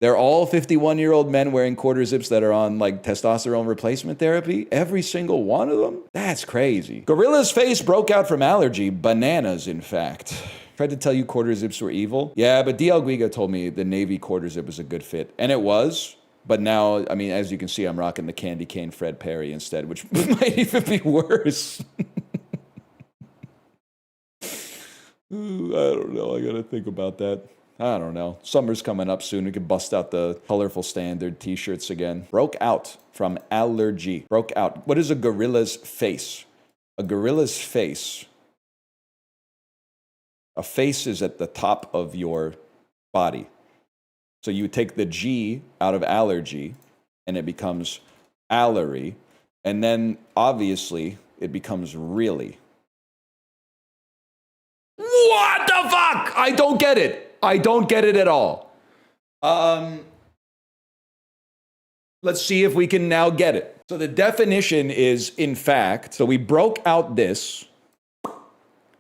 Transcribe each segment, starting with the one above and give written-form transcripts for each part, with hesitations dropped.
They're all 51-year-old men wearing quarter zips that are on like testosterone replacement therapy. Every single one of them? That's crazy. Gorilla's face broke out from allergy. Bananas, in fact. Tried to tell you quarter zips were evil. Yeah, but DL Guiga told me the Navy quarter zip was a good fit. And it was. But now, I mean, as you can see, I'm rocking the candy cane Fred Perry instead, which might even be worse. Ooh, I don't know. I gotta think about that. I don't know. Summer's coming up soon. We could bust out the colorful standard t-shirts again. Broke out from allergy. Broke out. What is a gorilla's face? A gorilla's face. A face is at the top of your body. So you take the G out of allergy and it becomes allery. And then obviously it becomes really. What the fuck? I don't get it. I don't get it at all. Let's see if we can now get it. So the definition is, in fact, so we broke out this,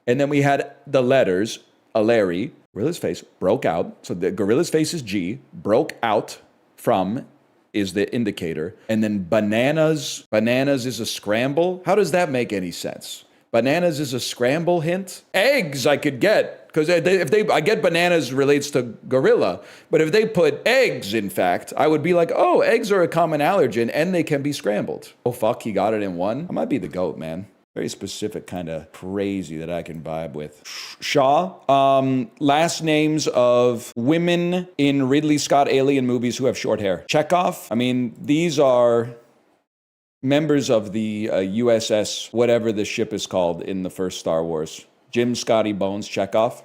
and then we had the letters, alary, gorilla's face, broke out. So the gorilla's face is G, broke out from is the indicator, and then bananas is a scramble. How does that make any sense? Bananas is a scramble hint. Eggs I could get, because I get bananas relates to gorilla, but if they put eggs, in fact, I would be like, oh, eggs are a common allergen and they can be scrambled. Oh fuck, he got it in one? I might be the GOAT, man. Very specific kind of crazy that I can vibe with. Shaw, last names of women in Ridley Scott alien movies who have short hair. Chekhov, I mean, these are members of the USS, whatever the ship is called in the first Star Wars. Jim Scotty Bones Chekhov.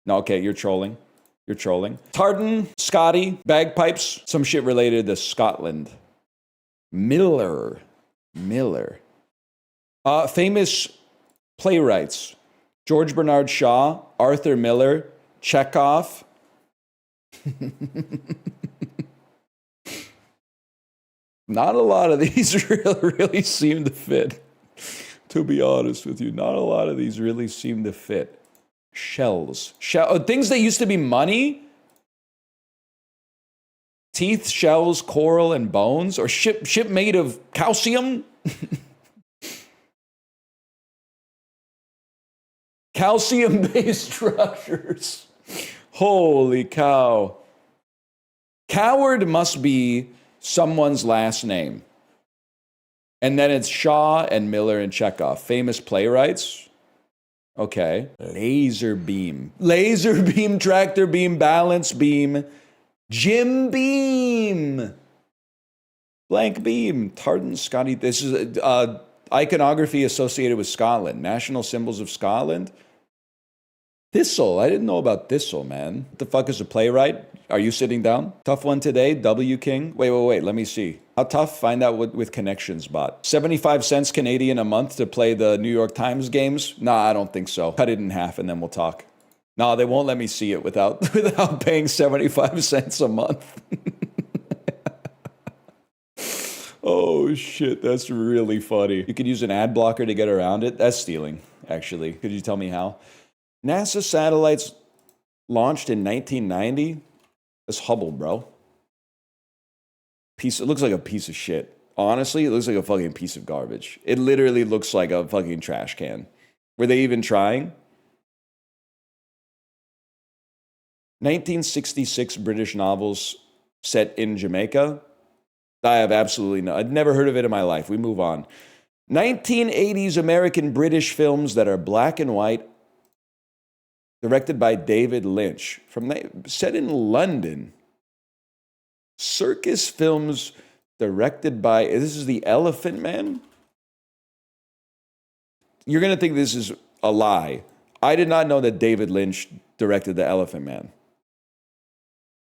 No, okay, you're trolling. You're trolling. Tartan, Scotty, bagpipes, some shit related to Scotland. Miller. Famous playwrights. George Bernard Shaw, Arthur Miller, Chekhov. Not a lot of these really seem to fit. To be honest with you, not a lot of these really seem to fit. Shells. Things that used to be money? Teeth, shells, coral, and bones? Or ship made of calcium? Calcium-based structures. Holy cow. Coward must be someone's last name. And then it's Shaw and Miller and Chekhov. Famous playwrights. Okay. Laser beam. Laser beam, tractor beam, balance beam. Jim Beam. Blank beam. Tartan Scotty. This is iconography associated with Scotland. National symbols of Scotland. Thistle. I didn't know about Thistle, man. What the fuck is a playwright? Are you sitting down? Tough one today. W King. Wait. Let me see. How tough? Find out with Connections Bot. 75 cents Canadian a month to play the New York Times games? Nah, I don't think so. Cut it in half and then we'll talk. Nah, they won't let me see it without paying 75 cents a month. Oh shit, that's really funny. You could use an ad blocker to get around it. That's stealing, actually. Could you tell me how? NASA satellites launched in 1990. That's Hubble, bro. It looks like a piece of shit. Honestly, it looks like a fucking piece of garbage. It literally looks like a fucking trash can. Were they even trying? 1966 British novels set in Jamaica. I have absolutely no. I'd never heard of it in my life. We move on. 1980s American British films that are black and white, directed by David Lynch, set in London. Circus films directed by, this is The Elephant Man? You're going to think this is a lie. I did not know that David Lynch directed The Elephant Man.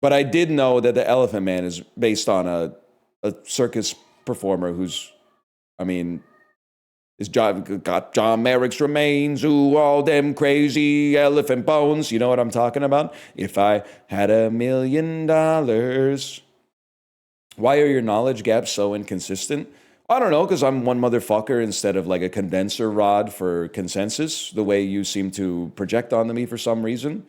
But I did know that The Elephant Man is based on a circus performer who's, is got John Merrick's remains, ooh, all them crazy elephant bones. You know what I'm talking about? If I had $1 million. Why are your knowledge gaps so inconsistent? I don't know, because I'm one motherfucker instead of like a condenser rod for consensus, the way you seem to project onto me for some reason.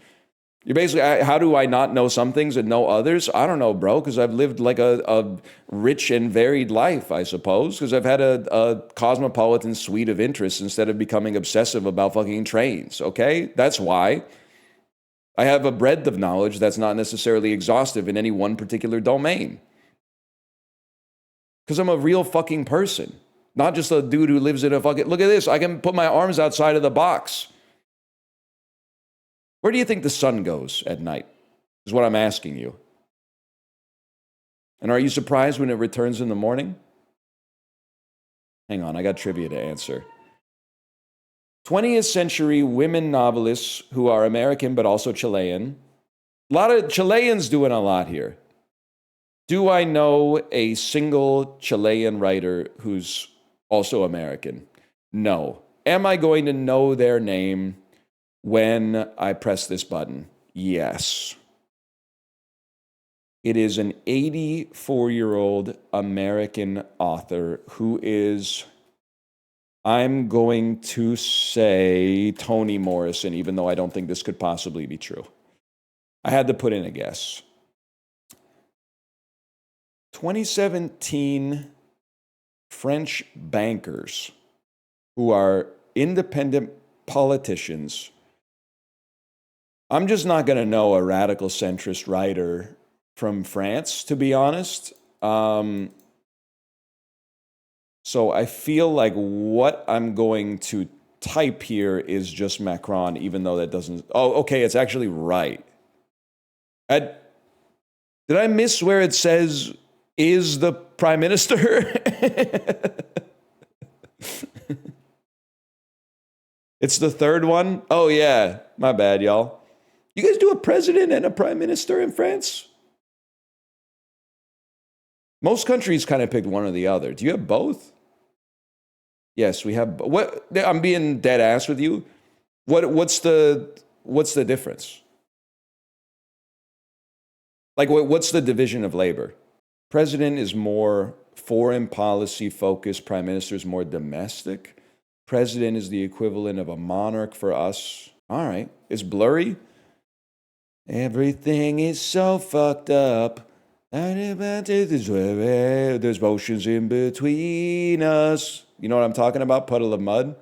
You're basically, how do I not know some things and know others? I don't know, bro, because I've lived like a rich and varied life, I suppose, because I've had a cosmopolitan suite of interests instead of becoming obsessive about fucking trains, okay? That's why. I have a breadth of knowledge that's not necessarily exhaustive in any one particular domain. Because I'm a real fucking person, not just a dude who lives in a fucking, look at this, I can put my arms outside of the box. Where do you think the sun goes at night, is what I'm asking you. And are you surprised when it returns in the morning? Hang on, I got trivia to answer. 20th century women novelists who are American but also Chilean. A lot of Chileans doing a lot here. Do I know a single Chilean writer who's also American? No. Am I going to know their name when I press this button? Yes. It is an 84-year-old American author who is, I'm going to say, Toni Morrison, even though I don't think this could possibly be true. I had to put in a guess. 2017 French bankers who are independent politicians. I'm just not going to know a radical centrist writer from France, to be honest. So I feel like what I'm going to type here is just Macron, even though that doesn't... Oh, okay, it's actually right. Did I miss where it says, is the prime minister? It's the third one? Oh, yeah. My bad, y'all. You guys do a president and a prime minister in France? Most countries kind of picked one or the other. Do you have both? Yes, we have. What? I'm being dead ass with you. What's the difference? Like, what's the division of labor? President is more foreign policy focused. Prime minister is more domestic. President is the equivalent of a monarch for us. All right. It's blurry. Everything is so fucked up. There's oceans in between us. You know what I'm talking about? Puddle of mud.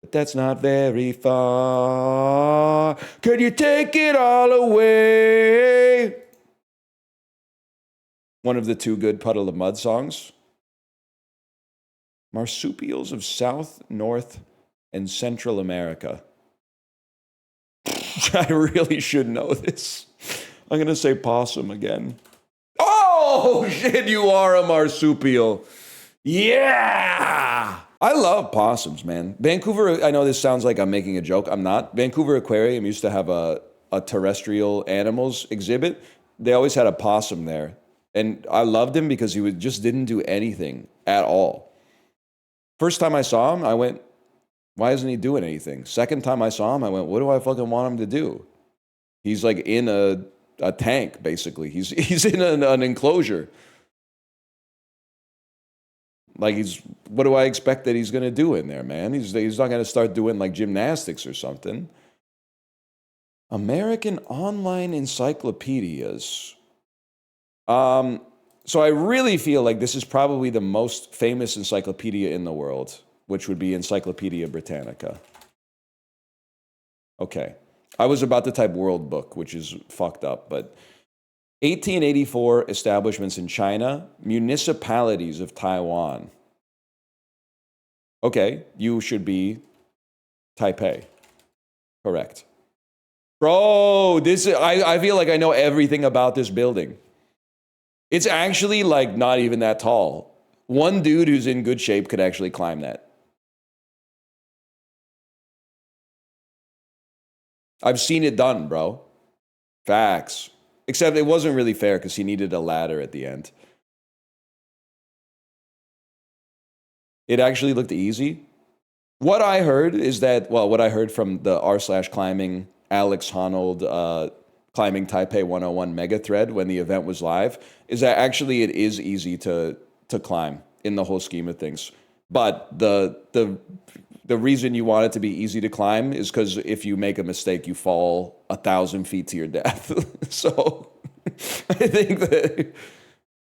But that's not very far. Could you take it all away? One of the two good Puddle of Mud songs. Marsupials of South, North, and Central America. I really should know this. I'm going to say possum again. Oh, shit, you are a marsupial. Yeah! I love possums, man. Vancouver, I know this sounds like I'm making a joke. I'm not. Vancouver Aquarium used to have a terrestrial animals exhibit. They always had a possum there. And I loved him because he just didn't do anything at all. First time I saw him, I went, why isn't he doing anything? Second time I saw him, I went, what do I fucking want him to do? He's like in a tank, basically. He's in an enclosure. Like what do I expect that he's going to do in there, man? He's not going to start doing like gymnastics or something. American online encyclopedias. So I really feel like this is probably the most famous encyclopedia in the world, which would be Encyclopedia Britannica. Okay. I was about to type World Book, which is fucked up, but 1884 establishments in China, municipalities of Taiwan. Okay, you should be Taipei. Correct. Bro, I feel like I know everything about this building. It's actually like not even that tall. One dude who's in good shape could actually climb that. I've seen it done, bro. Facts. Except it wasn't really fair because he needed a ladder at the end. It actually looked easy. What I heard is that, well, what I heard from the r/climbing Alex Honnold Climbing Taipei 101 mega thread when the event was live is that actually it is easy to climb in the whole scheme of things. But the The reason you want it to be easy to climb is because if you make a mistake, you fall 1,000 feet to your death. So I think that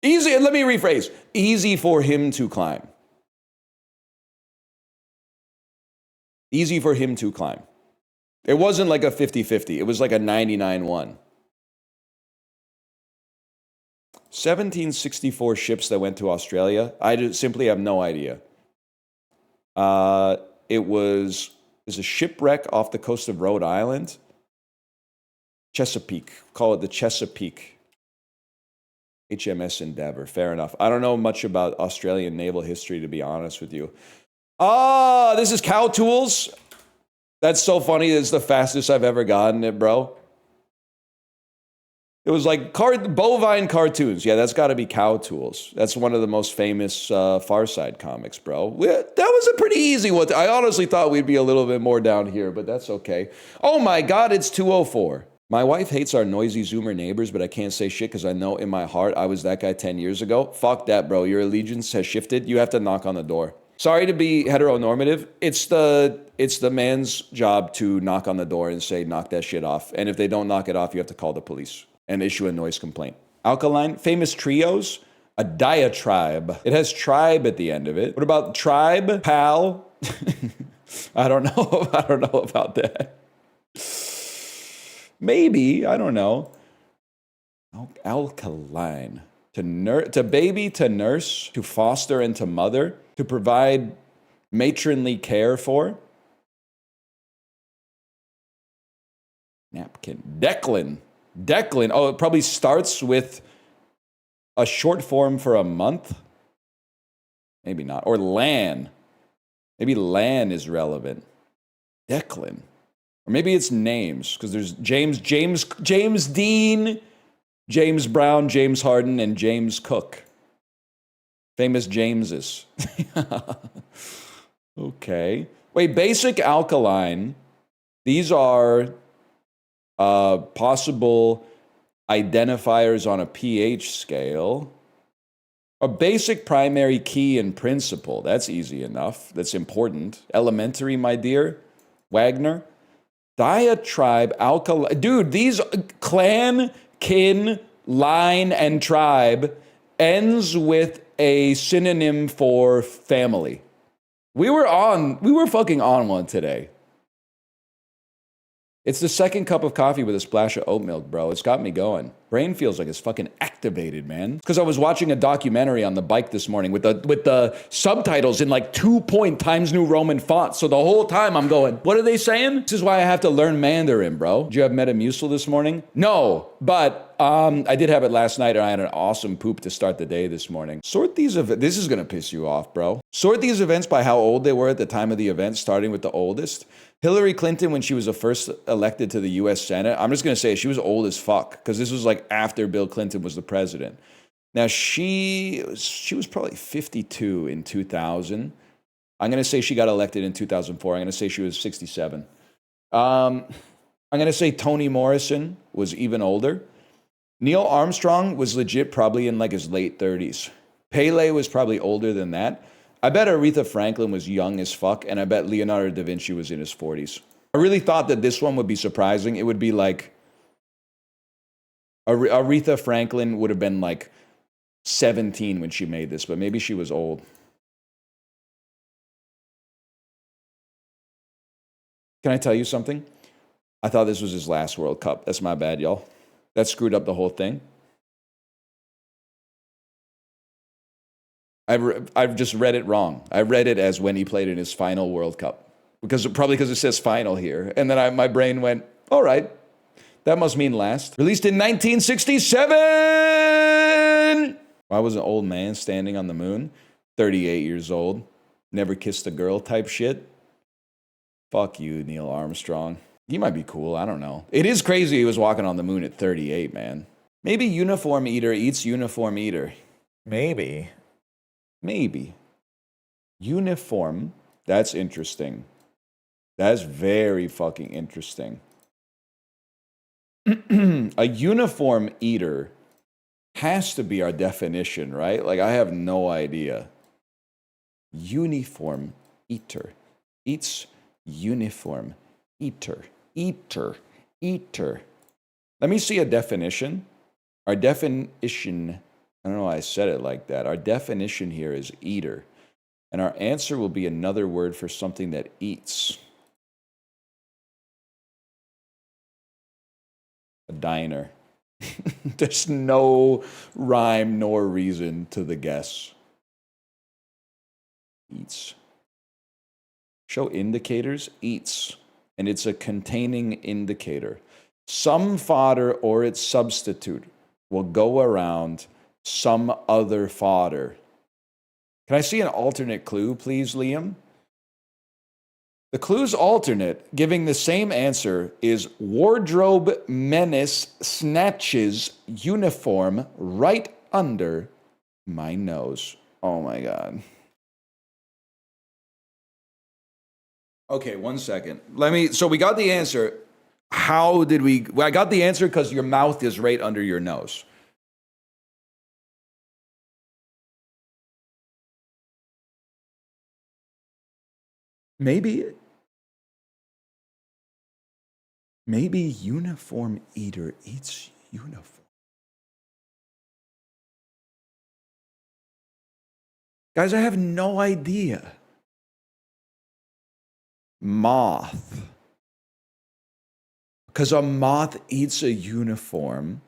easy, let me rephrase, easy for him to climb. Easy for him to climb. It wasn't like a 50-50. It was like a 99-1. 1764 ships that went to Australia. I simply have no idea. There's a shipwreck off the coast of Rhode Island. Chesapeake. Call it the Chesapeake. HMS Endeavour. Fair enough. I don't know much about Australian naval history, to be honest with you. This is Cow Tools. That's so funny. It's the fastest I've ever gotten it, bro. It was like bovine cartoons. Yeah, that's got to be Cow Tools. That's one of the most famous Far Side comics, bro. That was a pretty easy one. I honestly thought we'd be a little bit more down here, but that's okay. Oh my God, it's 2:04. My wife hates our noisy Zoomer neighbors, but I can't say shit because I know in my heart I was that guy 10 years ago. Fuck that, bro. Your allegiance has shifted. You have to knock on the door. Sorry to be heteronormative. It's the man's job to knock on the door and say, knock that shit off. And if they don't knock it off, you have to call the police and issue a noise complaint. Alkaline, famous trios, a diatribe. It has tribe at the end of it. What about tribe, pal? I don't know. I don't know about that. Maybe, I don't know. Alkaline. To baby, to nurse, to foster, and to mother, to provide matronly care for. Napkin. Declan. Oh, it probably starts with a short form for a month. Maybe not. Or LAN. Maybe LAN is relevant. Declan. Or maybe it's names, because there's James Dean, James Brown, James Harden, and James Cook. Famous Jameses. Okay. Wait, basic alkaline. These are possible identifiers on a pH scale. A basic primary key and principle. That's easy enough. That's important. Elementary, my dear. Wagner. Diatribe, alkaline. Dude, these clan, kin, line, and tribe ends with a synonym for family. We were fucking on one today. It's the second cup of coffee with a splash of oat milk, bro. It's got me going. Brain feels like it's fucking activated, man. Because I was watching a documentary on the bike this morning with the subtitles in like 2-point Times New Roman font. So the whole time I'm going, what are they saying? This is why I have to learn Mandarin, bro. Did you have Metamucil this morning? No, but I did have it last night, and I had an awesome poop to start the day this morning. This is gonna piss you off, bro. Sort these events by how old they were at the time of the event, starting with the oldest. Hillary Clinton, when she was the first elected to the U.S. Senate, I'm just going to say she was old as fuck, because this was like after Bill Clinton was the president. Now, she was probably 52 in 2000. I'm going to say she got elected in 2004. I'm going to say she was 67. I'm going to say Toni Morrison was even older. Neil Armstrong was legit probably in like his late 30s. Pele was probably older than that. I bet Aretha Franklin was young as fuck, and I bet Leonardo da Vinci was in his 40s. I really thought that this one would be surprising. It would be like Aretha Franklin would have been like 17 when she made this, but maybe she was old. Can I tell you something? I thought this was his last World Cup. That's my bad, y'all. That screwed up the whole thing. I've just read it wrong. I read it as when he played in his final World Cup. Probably because it says final here. And then my brain went, all right, that must mean last. Released in 1967! Why was an old man standing on the moon? 38 years old. Never kissed a girl type shit. Fuck you, Neil Armstrong. He might be cool, I don't know. It is crazy he was walking on the moon at 38, man. Maybe uniform eater eats uniform eater. Maybe. Uniform, that's interesting. That's very fucking interesting. A uniform eater has to be our definition, right? Like, I have no idea. Uniform eater. Eats, uniform, eater, eater, eater. Let me see a definition. Our definition, I don't know why I said it like that. Our definition here is eater. And our answer will be another word for something that eats. A diner. There's no rhyme nor reason to the guess. Eats. Show indicators, eats. And it's a containing indicator. Some fodder or its substitute will go around some other fodder. Can I see an alternate clue, please, Liam? The clue's alternate, giving the same answer, is wardrobe menace snatches uniform right under my nose. Oh my God. Okay, 1 second. So we got the answer. How did we? Well, I got the answer because your mouth is right under your nose. Maybe uniform eater eats uniform. Guys, I have no idea. Moth. Because a moth eats a uniform.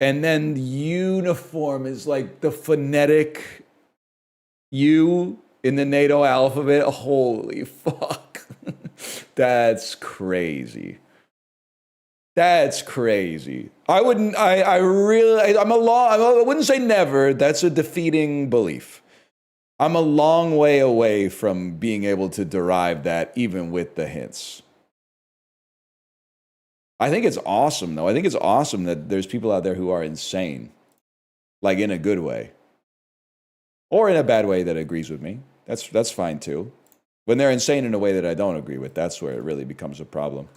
And then uniform is like the phonetic U in the NATO alphabet. Holy fuck. That's crazy. That's crazy. I wouldn't say never. That's a defeating belief. I'm a long way away from being able to derive that even with the hints. I think it's awesome, though. I think it's awesome that there's people out there who are insane. Like in a good way. Or in a bad way that agrees with me. That's fine, too. When they're insane in a way that I don't agree with, that's where it really becomes a problem.